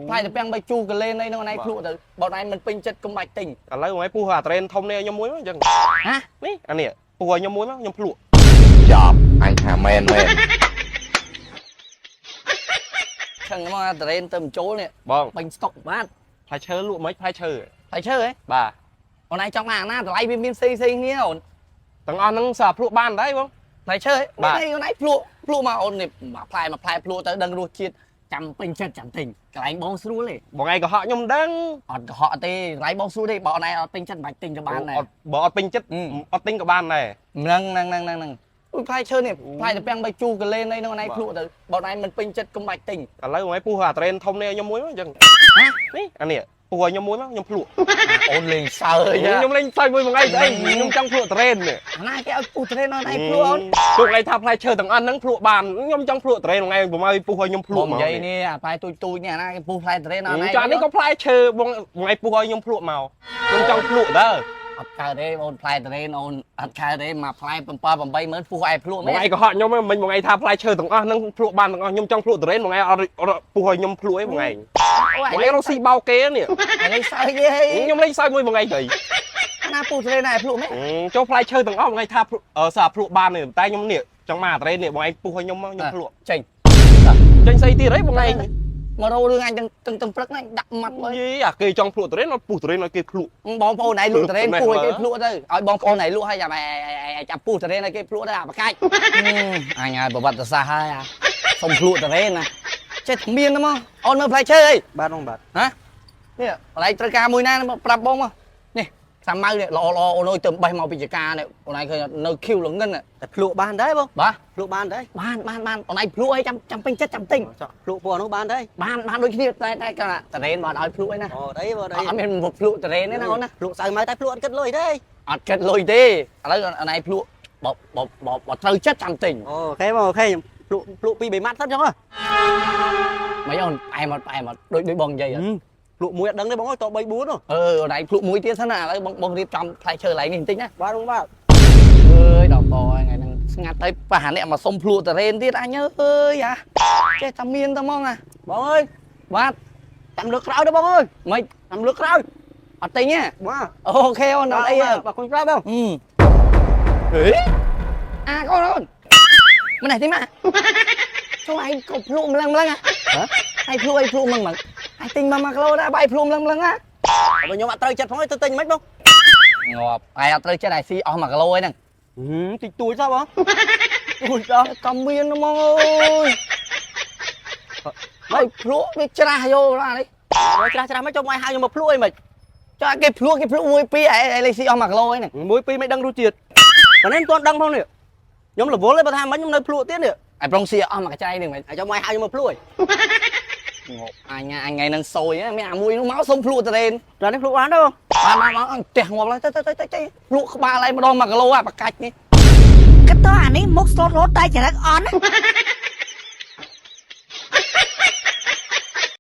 ផ្លាយតែពាំងបីជូកលេនអីហ្នឹងណៃភ្លក់ទៅបងណៃមិនពេញចិត្តកុំបាច់ទិញឥឡូវបងឯងពុះអាត្រេនធំនេះខ្ញុំមួយមកអញ្ចឹងហ៎នេះអានេះពុះឲ្យខ្ញុំមួយមកខ្ញុំភ្លក់ចប់អញថាមែនឆឹងមកត្រេនទៅបញ្ចូលនេះបងបាញ់ស្តុកបានផ្លែឈើលក់មិនផ្លែឈើផ្លែឈើហ៎បាទបងណៃចង់បានអាណាតម្លៃវាមានផ្សេងគ្នាអូនទាំងអស់ហ្នឹងសាភ្លក់បានដែរបងផ្លែឈើបងណៃភ្លក់មកអូននេះផ្លែភ្លក់ទៅដឹងរសជាតិចាំពេញចិត្តចាំទិញកន្លែងបងស្រួលទេបងឯងកុហកខ្ញុំដឹងអត់កុហកទេកន្លែងបងស្រួលទេបងណៃអត់ពេញចិត្តមិនបាច់ទិញទៅបានដែរបើអត់ពេញចិត្តអត់ទិញក៏បានដែរហ្នឹងអូផ្លែឈើនេះផ្លែតែពាំងបីជូកលេនអីហ្នឹងណៃភ្លក់ទៅបងណៃមិនពេញចិត្តកុំបាច់ទិញឥឡូវបងឯងពុះអាត្រេនធំនេះខ្ញុំមួយមកអញ្ចឹងហ៎នេះអានេះពុះឲ្យខ្ញុំមួយមកខ្ញុំភ្លក់អូនលេងសើចខ្ញុំលេងសើចមួយបងឯងស្អីខ្ញុំចង់ភ្លក់ត្រេននេះអាណាគេឲ្យពុះត្រេនណៃភ្លក់អូនជុកឯងថាផ្លែឈើទាំងអស់ហ្នឹងភ្លក់បានខ្ញុំចង់ភ្លក់ត្រេនបងឯងកុំឲ្យពុះឲ្យខ្ញុំភ្លក់មកនិយាយនេះអាផ្លែទូចនេះអាណាគេពុះផ្លែត្រេនណៃចានេះក៏ផ្លែឈើបងឯងពុះឲ្យខ្ញុំភ្លក់មកខ្ញុំចង់ភ្លក់ដែរអត់កើតទេអូនផ្លែត្រេនអូនអត់កើតទេមកផ្លែ7 80000ពុះឯងភ្លក់មែនបងឯងក៏ហត់ខ្ញុំមិញបងឯងថាផ្លែឈើទាំងអស់ហ្នឹងភ្លក់បានទាំងអស់ខ្ញុំចង់ភ្លក់ត្រេនបងឯងអត់ពុះឲ្យខ្ញុំភ្លក់អីបងឯងបងឯងរកស៊ីបោកគេនេះលេងសើចទេខ្ញុំលេងសើចមួយបងឯងទៅណាពុះត្រេនណៃភ្លក់មែនចូលផ្លែឈើទាំងអស់បងឯងថាសាភ្លក់បានទេតែខ្ញុំនេះចង់មកត្រេននេះបងឯងពុះឲ្យខ្ញុំមកខ្ញុំភ្លក់ចេញស្អីទៀតហីបងឯងមករោរឿងអញទាំងព្រឹកហ្នឹងដាក់មាត់មើលយីអាគេចង់ភ្លក់ត្រេនអត់ពុះត្រេនឲ្យគេភ្លក់បងប្អូនឯងលក់ត្រេនពុះឲ្យគេភ្លក់ទៅឲ្យបងប្អូនឯងលក់ឲ្យចាំពុះត្រេនឲ្យគេភ្លក់ទៅអាបកាច់អញឲ្យប្រវត្តិសាស្ត្រហើយសុំភ្លក់ត្រេនណាចេះមានហ្មងអូនមើលផ្លែឈើអីបាទបងបាទហ៎នេះកន្លែងត្រូវការមួយណាប្រាប់បងមកនេះសាម៉ៅនេះល្អអូនអើយទៅបេះមកពីចកានេះអូនឯងឃើញនៅឃីវលងិនតែភ្លក់បានដែរបងបាទភ្លក់បានដែរបានអូនឯងភ្លក់អីចាំពេញចិត្តចាំទិញភ្លក់ពួកនោះបានដែរបានដូចគ្នាតែគាត់ត្រេនបានឲ្យភ្លក់អីណាអូđấyបងអត់មានភ្លក់ត្រេនទេណាអូនណាភ្លក់សៅម៉ៅតែភ្លក់អត់គិតលុយទេអត់គិតលុយទេឥឡូវអូនឯងភ្លក់បត្រូវចិត្តចាំទិញអូខេបងអូខេភ្លក់2 3ម៉ាត់សិនចឹងហ៎មិនអូនផ្អែមអត់ដូចបងនិយាយភ្លក់មួយអត់ដឹងទេបងអើយត3 4អូនឯងភ្លក់មួយទៀតសិនណាឥឡូវបងរៀបចំផ្លែឈើឡើងនេះបន្តិចណាបាទបងបាទអើយដល់កថ្ងៃហ្នឹងស្ងាត់ទៅប៉ះអ្នកមកសុំភ្លក់តរ៉េនទៀតអញអើយចេះតែមានតែហ្មងបងអើយបាទតាមលើកក្រោយទៅបងអើយមិនតាមលើកក្រោយអត់ទិញទេបាទអូខេអូនអត់អីបាទគុំក្រោយបងហេអាកូនមិននេះទិញមកចូលឯងក៏ភ្លក់ម្លឹងហ៎ឯងភ្លក់ម្លឹងឯងទិញ1គីឡូដែរបាយភ្លក់ម្លឹងហ៎បើខ្ញុំអត់ត្រូវចិត្តផងទៅទិញមិនបងងាប់ឯងអត់ត្រូវចិត្តឯងស៊ីអស់1គីឡូឯហ្នឹងតិចតួចសោះបងអូយដល់កំមានហ្មងអើយហើយភ្លក់វាច្រាស់យកឡានេះមកច្រាស់មកចុះមកហៅខ្ញុំមកភ្លក់អីមិនចុះគេភ្លក់1 2ឯងលេខស៊ីអស់1គីឡូឯហ្នឹង1 2មិនដឹងរសជាតិតែនេះមិនទាន់ដឹងផងនេះខ្ញុំរវល់ទេបើថាមិនខ្ញុំនៅភ្លក់ទៀតនេះឯប្រុងស៊ីអស់មួយកញ្ចៃហ្នឹងមិនចុះមកហៅខ្ញុំមកភ្លក់អញថ្ងៃហ្នឹងសួយមានអាមួយនោះមកសុំភ្លក់តរ៉េនដល់នេះភ្លក់បានទេបងផ្ទះងាប់ឡើងទៅភ្លក់ក្បាលឯងម្ដង1គីឡូអាបកាច់នេះគិតទៅអានេះមុខស្លូតរត់តែចរិតអន់